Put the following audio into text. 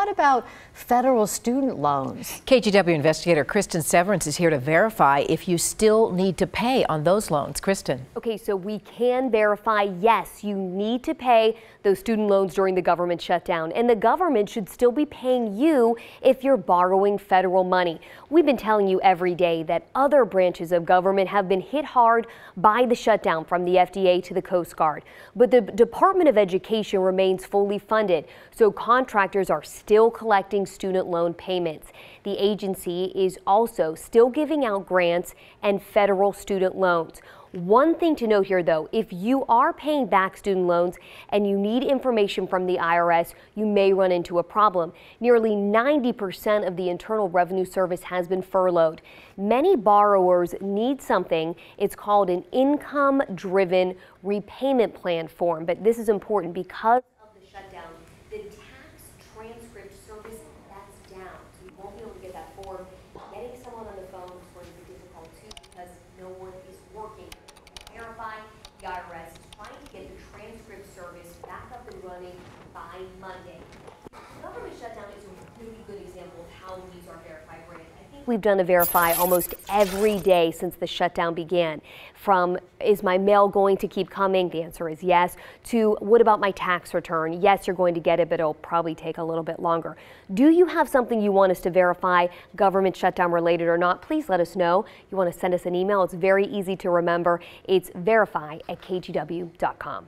what about federal student loans? KGW investigator Kristen Severance is here to verify if you still need to pay on those loans. Kristen. Okay, so we can verify, yes, you need to pay those student loans during the government shutdown, and the government should still be paying you if you're borrowing federal money. We've been telling you every day that other branches of government have been hit hard by the shutdown, from the FDA to the Coast Guard. But the Department of Education remains fully funded, so contractors are still collecting student loan payments. The agency is also still giving out grants and federal student loans. One thing to note here, though, if you are paying back student loans and you need information from the IRS, you may run into a problem. Nearly 90% of the Internal Revenue Service has been furloughed. Many borrowers need something. It's called an income-driven repayment plan form. But this is important because of the shutdown. The tax transcript service, that's down. So you won't be able to get that form. Getting someone on the phone is going to be difficult too because no one is working. Verify, the IRS is trying to get the transcript service back up and running by Monday. The government shutdown is a really good example of how these are verified grants. I think we've done a verify almost every day since the shutdown began. From, is my mail going to keep coming? The answer is yes. To, what about my tax return? Yes, you're going to get it, but it'll probably take a little bit longer. Do you have something you want us to verify, government shutdown related or not? Please let us know. You want to send us an email. It's very easy to remember. It's verify@kgw.com.